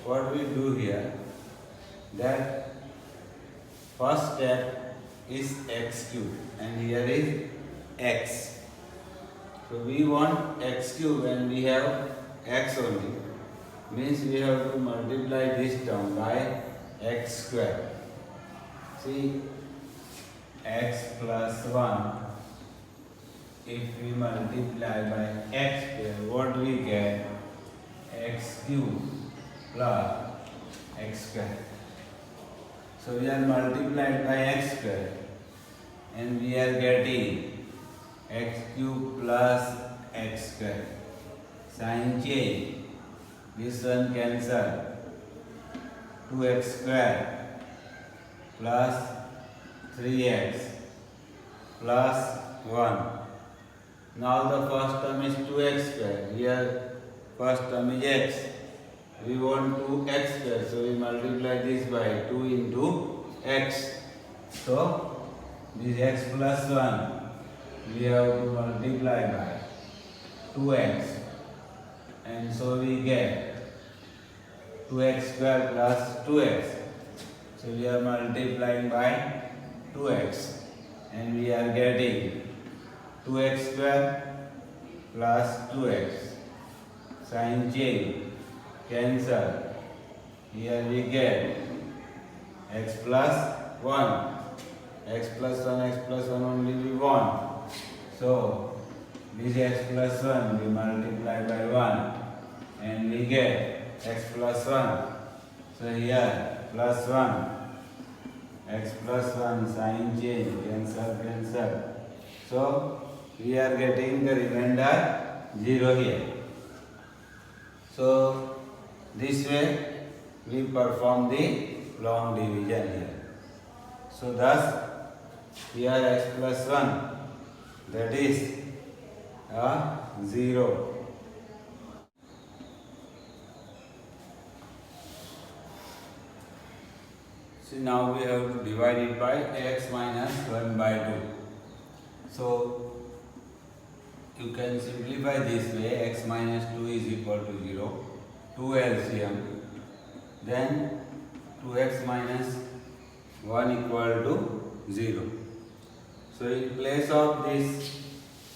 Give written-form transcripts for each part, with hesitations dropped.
what we do here, that first step is x cube and here is x. So we want x cube and we have x only. Means we have to multiply this term by x square. See, x plus 1, if we multiply by x square, what we get? X cube plus x square. So we are multiplied by x square and we are getting x cube plus x square. Sign change. This one cancel. 2x square plus 3x plus 1. Now the first term is 2x square. Here first term is x. We want 2x square. So we multiply this by 2 into x. So this x plus 1 we have to multiply by 2x. And so we get 2x square plus 2x. So we are multiplying by 2x and we are getting 2x square plus 2x. Sign change, cancel. Here we get x plus 1. X plus 1 only we want. So this x plus 1 we multiply by 1 and we get x plus 1. So here plus 1. X plus 1 sign change, cancel. So we are getting the remainder 0 here. So this way we perform the long division here. So thus here x plus 1, that is 0. So now we have to divide it by x minus 1 by 2. So you can simplify this way, x minus 2 is equal to 0. 2 LCM. Then 2x minus 1 equal to 0. So in place of this,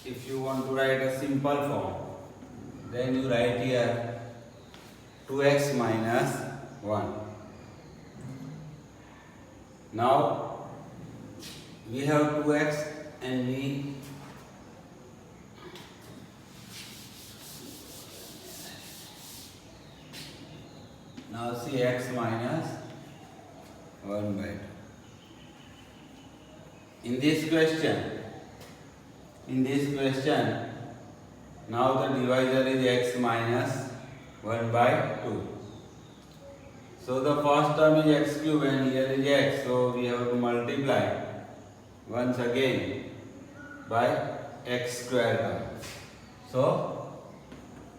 if you want to write a simple form, then you write here 2x minus 1. Now we have 2x and we now see x minus 1 by 2. In this question, now the divisor is x minus 1 by 2. So the first term is x cube and here is x. So we have to multiply once again by x square term. So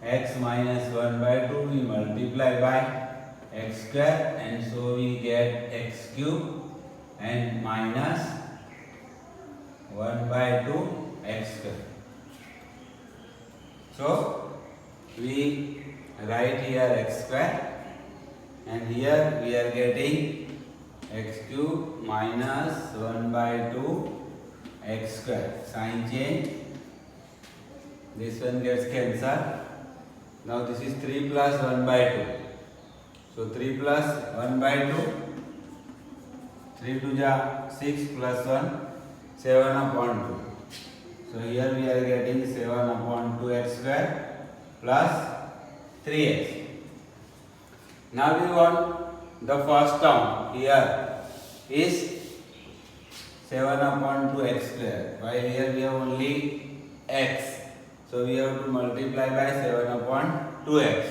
x minus 1 by 2 we multiply by x square and so we get x cube and minus 1 by 2 x square. So we write here x square and here we are getting x cube minus 1 by 2 x square. Sign change. This one gets cancelled. Now this is 3 plus 1 by 2. So 3 plus 1 by 2. 3 to ja 6 plus 1. 7 upon 2. So here we are getting 7 upon 2x square plus 3x. Now we want the first term here is 7 upon 2x square. While here we have only x. So we have to multiply by 7 upon 2x.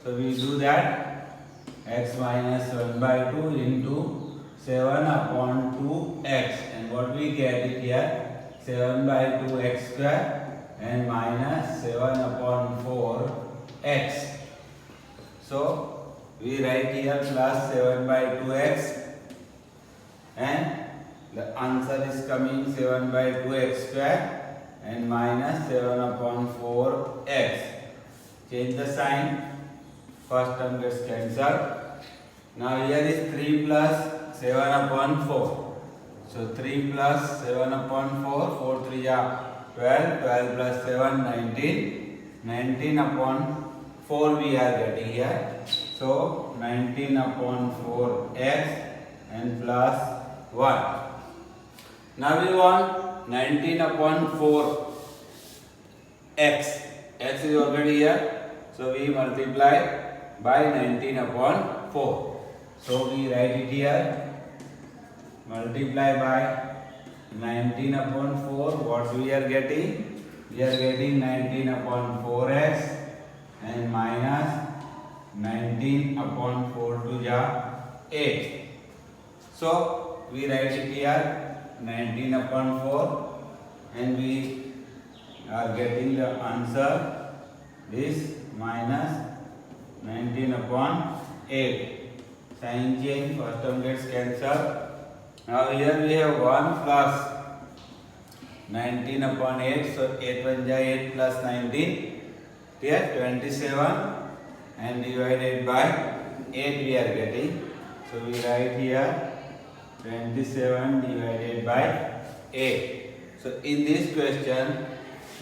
So we do that, x minus 1 by 2 into 7 upon 2x. And what we get it here, 7 by 2x square and minus 7 upon 4x. So we write here plus 7 by 2x and the answer is coming 7 by 2x square and minus 7 upon 4x. Change the sign. First term gets cancelled. Now here is 3 plus 7 upon 4. So 3 plus 7 upon 4, 4 3 are 12, 12 plus 7, 19. 19 upon 4 we are getting here. So 19 upon 4x and plus 1. Now we want 19 upon 4 x. X is already here. So we multiply by 19 upon 4. So we write it here. Multiply by 19 upon 4. What we are getting? We are getting 19 upon 4x and minus 19 upon 4 to the 8. So we write it here 19 upon 4 and we are getting the answer is minus 19 upon 8. Sign change, first term gets cancelled. Now here we have 1 plus 19 upon 8. So 8 1 ja 8 plus 19. Here 27 and divided by 8 we are getting. So we write here 27 divided by 8. So in this question,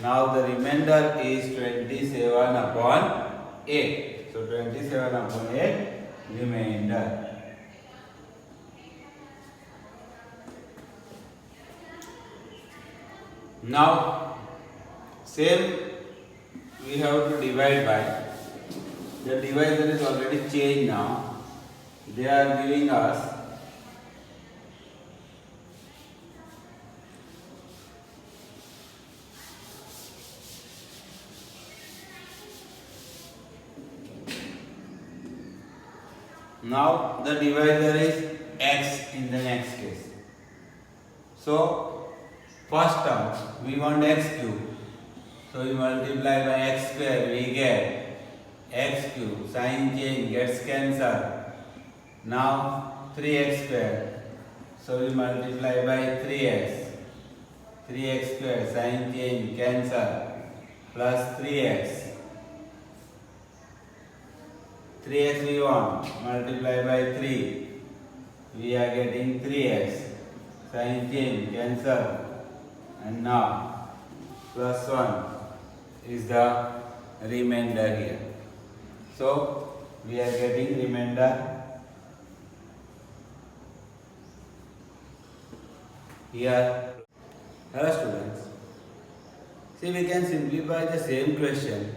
now the remainder is 27 upon 8. So 27 upon 8 remainder. Now same we have to divide by. The divisor is already changed now. They are giving us now the divisor is x in the next case. So first term we want x cube. So we multiply by x square, we get x cube. Sign change gets cancelled. Now 3x square. So we multiply by 3x. 3x square, sign change cancel. Plus 3x. 3x we want, multiply by 3. We are getting 3x. Sign change cancel. And now plus 1 is the remainder here. So we are getting remainder here. Hello students. See, we can simplify the same question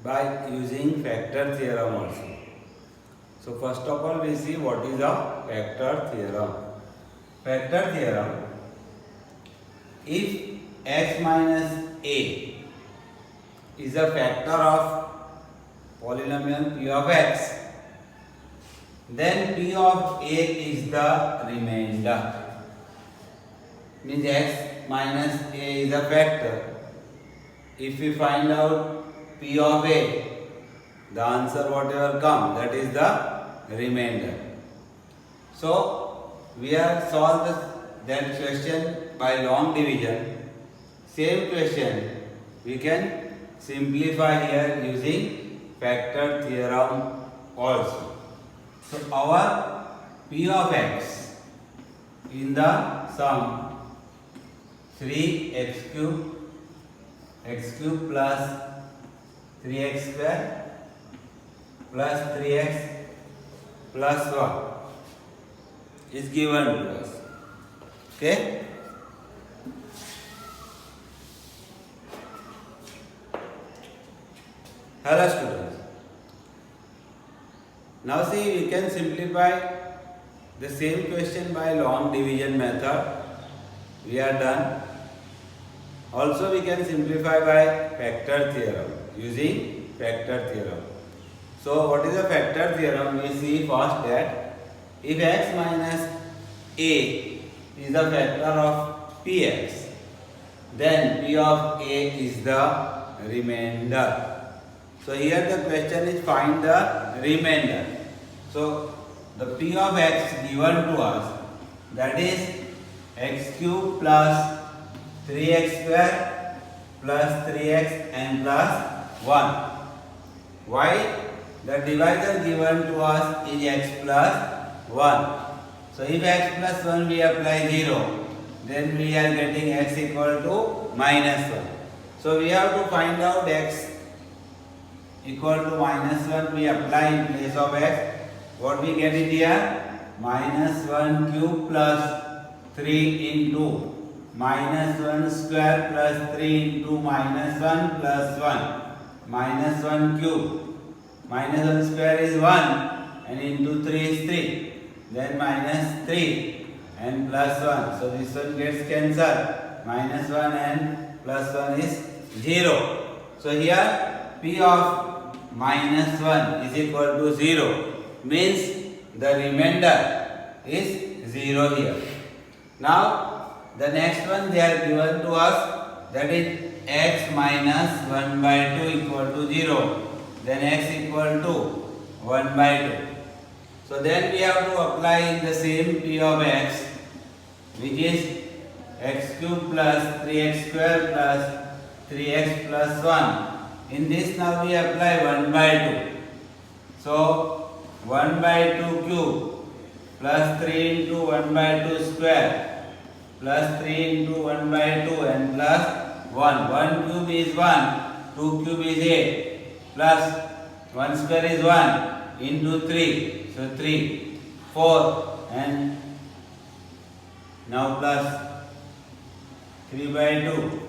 by using factor theorem also. So first of all we see what is a factor theorem. Factor theorem, if x minus a is a factor of polynomial p of x, then p of a is the remainder. Means x minus a is a factor. If we find out p of a, the answer whatever comes, that is the remainder. So we have solved that question by long division. Same question we can simplify here using factor theorem also. So our p of x in the sum 3x cube plus 3x square plus 3x plus 1 is given to us. Okay. Hello students. Now see, we can simplify the same question by long division method. We are done. Also we can simplify by factor theorem, using factor theorem. So what is a factor theorem? We see first that if x minus a is a factor of px, then p of a is the remainder. So here the question is find the remainder. So the p of x given to us, that is x cube plus 3x square plus 3x and plus 1. Why? the divisor given to us is x plus 1. So if x plus 1 we apply 0, then we are getting x equal to minus 1. So we have to find out x equal to minus 1, we apply in place of x. What we get it here? Minus 1 cube plus 3 into minus 1 square plus 3 into minus 1 plus 1. Minus 1 cube. Minus 1 square is 1 and into 3 is 3. Then minus 3 and plus 1. So this one gets cancelled. Minus 1 and plus 1 is 0. So here P of minus 1 is equal to 0. Means the remainder is 0 here. Now the next one they are given to us, that is x minus 1 by 2 equal to 0. Then x equal to 1 by 2. So then we have to apply in the same P of x, which is x cube plus 3x square plus 3x plus 1. In this now we apply 1 by 2. So 1 by 2 cube plus 3 into 1 by 2 square plus 3 into 1 by 2 and plus 1. 1 cube is 1, 2 cube is 8 plus 1 square is 1 into 3. So 3, 4 and now plus 3 by 2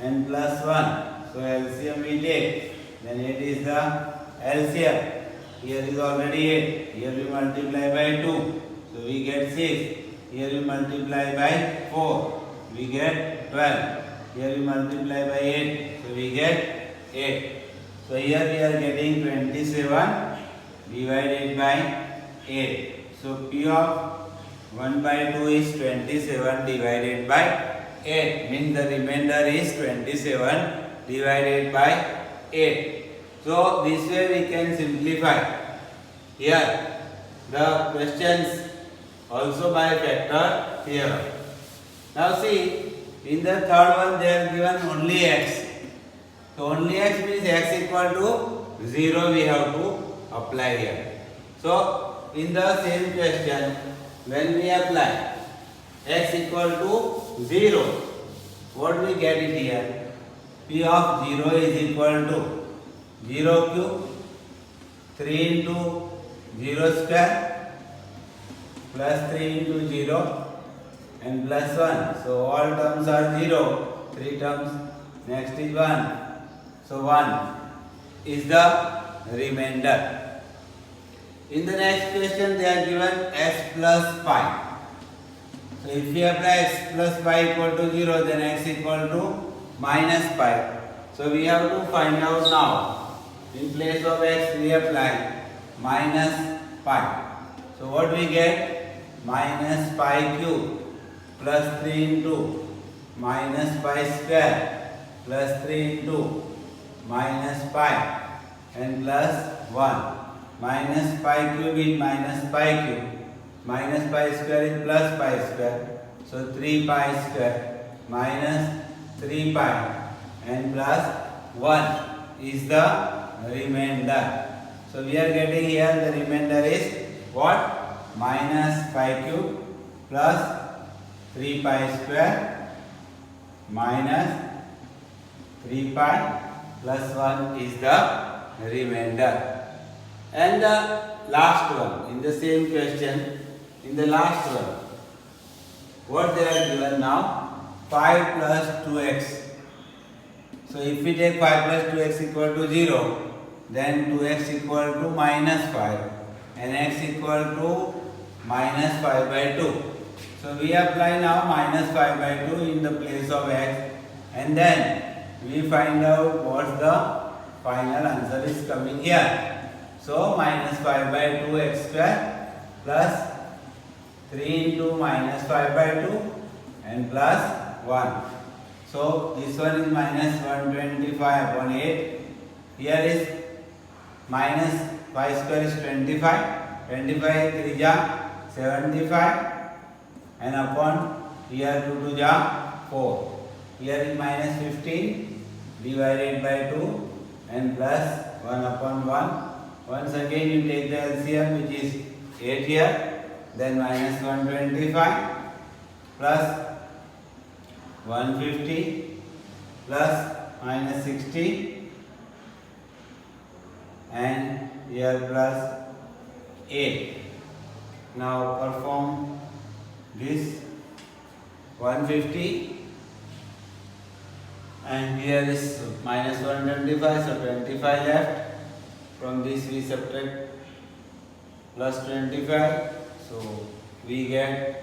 and plus 1. So LCM we take. Then 8 is the LCM. Here is already 8. Here we multiply by 2. So we get 6. Here we multiply by 4. We get 12. Here we multiply by 8. So we get 8. So here we are getting 27 divided by 8. So P of 1 by 2 is 27 divided by 8. Means the remainder is 27 divided by 8. So this way we can simplify. Here the questions also by factor theorem. Now see, in the third one they are given only x. So only x means x equal to 0 we have to apply here. So in the same question, when we apply x equal to 0, what we get it here? P of 0 is equal to 0 cube 3 into 0 square plus 3 into 0 and plus 1. So all terms are 0. 3 terms. Next is 1. So 1 is the remainder. In the next question they are given x plus pi. So if we apply x plus pi equal to 0, then x equal to minus pi. So we have to find out now. In place of x we apply minus pi. So what we get? Minus pi cube plus 3 into minus pi square plus 3 into minus pi and plus 1. Minus pi cube is minus pi cube. Minus pi square is plus pi square. So 3 pi square minus 3 pi and plus 1 is the remainder. So we are getting here the remainder is what? Minus pi cube plus 3 pi square minus 3 pi plus 1 is the remainder. And the last one, in the same question, in the last one, what they are given now? 5 plus 2x. So if we take 5 plus 2x equal to 0, then 2x equal to minus 5 and x equal to minus 5 by 2. So we apply now minus 5 by 2 in the place of x, and then we find out what the final answer is coming here. So minus 5 by 2 x square plus 3 into minus 5 by 2 and plus 1. So this one is minus 125 upon 8. Here is minus pi square is 25. 25 3 ja 75 and upon here 2 2 ja 4. Here is minus 15 divided by 2 and plus 1 upon 1. Once again you take the LCM, which is 8 here, then minus 125 plus 150 plus minus 60 and here plus 8. Now perform this 150 and here is minus 125, so 25 left. From this we subtract plus 25, so we get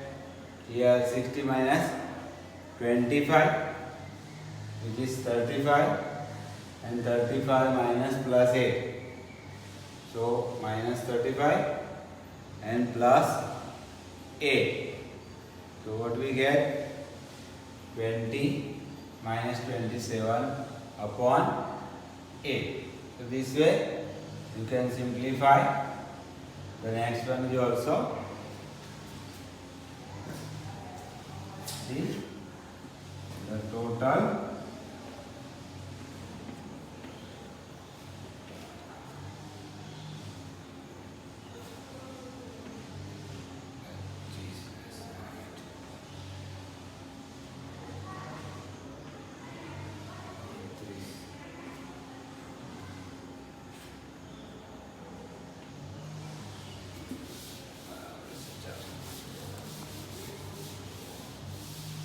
here 60 minus 25, which is 35, and 35 minus plus 8, so minus 35 and plus 8. So what we get? 20 minus 27 upon 8. So this way you can simplify. The next one is also see the total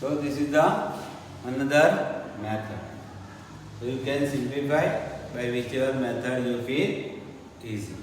so this is the another method. So you can simplify by whichever method you feel easy.